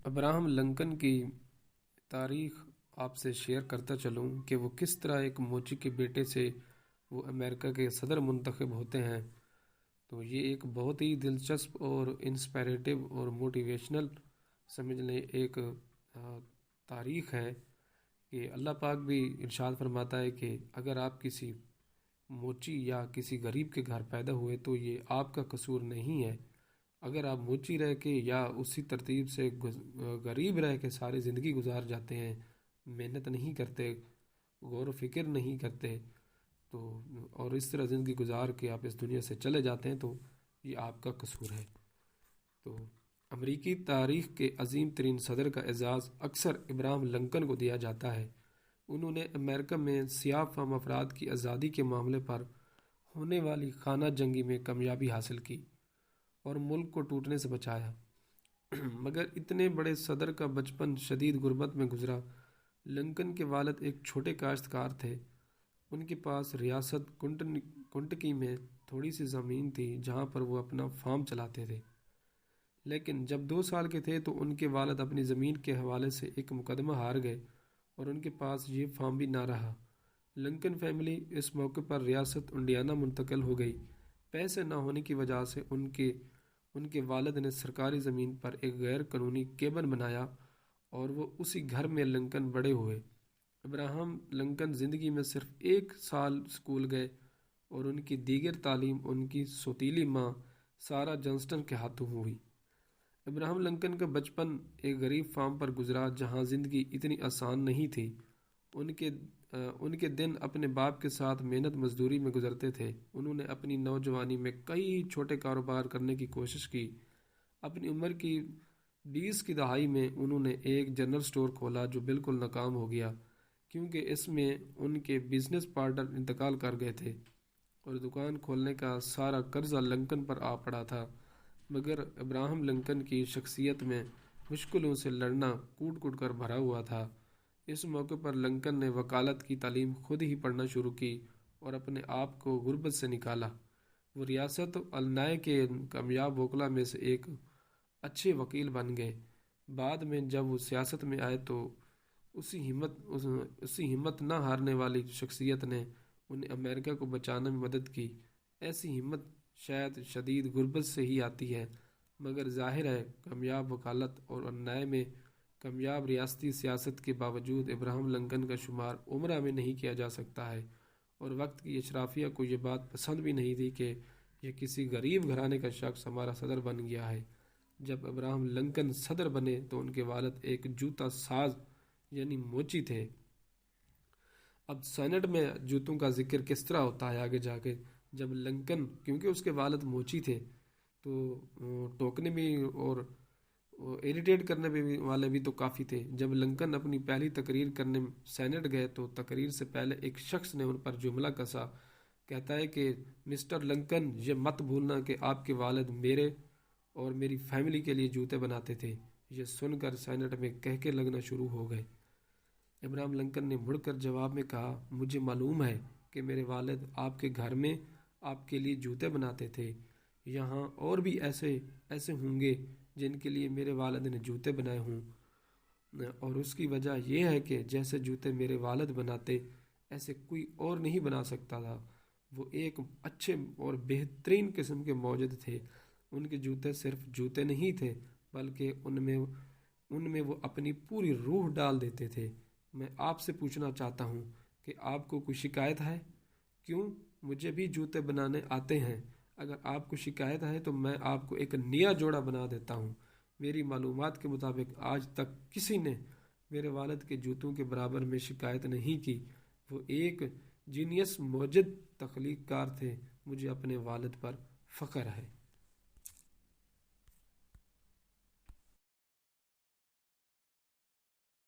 Abraham Lincoln کی تاریخ آپ سے شیئر کرتا چلوں کہ وہ کس طرح ایک موچی کے بیٹے سے وہ امریکہ کے صدر منتخب ہوتے ہیں۔ تو یہ ایک بہت ہی دلچسپ اور انسپائریٹو اور موٹیویشنل سمجھ لیں ایک تاریخ ہے کہ اللہ پاک بھی ارشاد فرماتا ہے کہ اگر آپ کسی موچی یا کسی غریب کے گھر پیدا ہوئے تو یہ آپ کا قصور نہیں ہے۔ اگر آپ موچی رہ کے یا اسی ترتیب سے غریب رہ کے ساری زندگی گزار جاتے ہیں، محنت نہیں کرتے، غور و فکر نہیں کرتے، تو اور اس طرح زندگی گزار کے آپ اس دنیا سے چلے جاتے ہیں تو یہ آپ کا قصور ہے۔ تو امریکی تاریخ کے عظیم ترین صدر کا اعزاز اکثر ابراہم لنکن کو دیا جاتا ہے۔ انہوں نے امریکہ میں سیاہ فام افراد کی آزادی کے معاملے پر ہونے والی خانہ جنگی میں کامیابی حاصل کی اور ملک کو ٹوٹنے سے بچایا۔ مگر اتنے بڑے صدر کا بچپن شدید غربت میں گزرا۔ لنکن کے والد ایک چھوٹے کاشتکار تھے۔ ان کے پاس ریاست کنٹکی میں تھوڑی سی زمین تھی جہاں پر وہ اپنا فارم چلاتے تھے، لیکن جب 2 سال کے تھے تو ان کے والد اپنی زمین کے حوالے سے ایک مقدمہ ہار گئے اور ان کے پاس یہ فارم بھی نہ رہا۔ لنکن فیملی اس موقع پر ریاست انڈیانا منتقل ہو گئی۔ پیسے نہ ہونے کی وجہ سے ان کے والد نے سرکاری زمین پر ایک غیر قانونی کیبن بنایا اور وہ اسی گھر میں لنکن بڑے ہوئے۔ ابراہم لنکن زندگی میں صرف 1 سال اسکول گئے اور ان کی دیگر تعلیم ان کی سوتیلی ماں سارا جانسٹن کے ہاتھوں ہوئی۔ ابراہم لنکن کا بچپن ایک غریب فارم پر گزرا جہاں زندگی اتنی آسان نہیں تھی۔ ان کے دن اپنے باپ کے ساتھ محنت مزدوری میں گزرتے تھے۔ انہوں نے اپنی نوجوانی میں کئی چھوٹے کاروبار کرنے کی کوشش کی۔ اپنی عمر کی 20 کی دہائی میں انہوں نے ایک جنرل سٹور کھولا جو بالکل ناکام ہو گیا کیونکہ اس میں ان کے بزنس پارٹنر انتقال کر گئے تھے اور دکان کھولنے کا سارا قرضہ لنکن پر آ پڑا تھا۔ مگر ابراہم لنکن کی شخصیت میں مشکلوں سے لڑنا کوٹ کوٹ کر بھرا ہوا تھا۔ اس موقع پر لنکن نے وکالت کی تعلیم خود ہی پڑھنا شروع کی اور اپنے آپ کو غربت سے نکالا۔ وہ ریاست النائے کے کامیاب وکلاء میں سے ایک اچھے وکیل بن گئے۔ بعد میں جب وہ سیاست میں آئے تو اسی ہمت نہ ہارنے والی شخصیت نے انہیں امریکہ کو بچانے میں مدد کی۔ ایسی ہمت شاید شدید غربت سے ہی آتی ہے، مگر ظاہر ہے کامیاب وکالت اور النائے میں کامیاب ریاستی سیاست کے باوجود ابراہم لنکن کا شمار عمرہ میں نہیں کیا جا سکتا ہے، اور وقت کی اشرافیہ کو یہ بات پسند بھی نہیں تھی کہ یہ کسی غریب گھرانے کا شخص ہمارا صدر بن گیا ہے۔ جب ابراہم لنکن صدر بنے تو ان کے والد ایک جوتا ساز یعنی موچی تھے۔ اب سینٹ میں جوتوں کا ذکر کس طرح ہوتا ہے آگے جا کے، جب لنکن کیونکہ اس کے والد موچی تھے تو ٹوکنے بھی اور اریٹیٹ کرنے والے بھی تو کافی تھے۔ جب لنکن اپنی پہلی تقریر کرنے سینٹ گئے تو تقریر سے پہلے ایک شخص نے ان پر جملہ کسا، کہتا ہے کہ مسٹر لنکن، یہ مت بھولنا کہ آپ کے والد میرے اور میری فیملی کے لیے جوتے بناتے تھے۔ یہ سن کر سینٹ میں کہکے لگنا شروع ہو گئے۔ ابراہم لنکن نے مڑ کر جواب میں کہا، مجھے معلوم ہے کہ میرے والد آپ کے گھر میں آپ کے لیے جوتے بناتے تھے۔ یہاں اور بھی ایسے ہوں گے جن کے لیے میرے والد نے جوتے بنائے ہوں، اور اس کی وجہ یہ ہے کہ جیسے جوتے میرے والد بناتے ایسے کوئی اور نہیں بنا سکتا تھا۔ وہ ایک اچھے اور بہترین قسم کے موجد تھے۔ ان کے جوتے صرف جوتے نہیں تھے بلکہ ان میں وہ اپنی پوری روح ڈال دیتے تھے۔ میں آپ سے پوچھنا چاہتا ہوں کہ آپ کو کوئی شکایت ہے؟ کیوں؟ مجھے بھی جوتے بنانے آتے ہیں۔ اگر آپ کو شکایت ہے تو میں آپ کو ایک نیا جوڑا بنا دیتا ہوں۔ میری معلومات کے مطابق آج تک کسی نے میرے والد کے جوتوں کے برابر میں شکایت نہیں کی۔ وہ ایک جینیس موجد تخلیق کار تھے۔ مجھے اپنے والد پر فخر ہے۔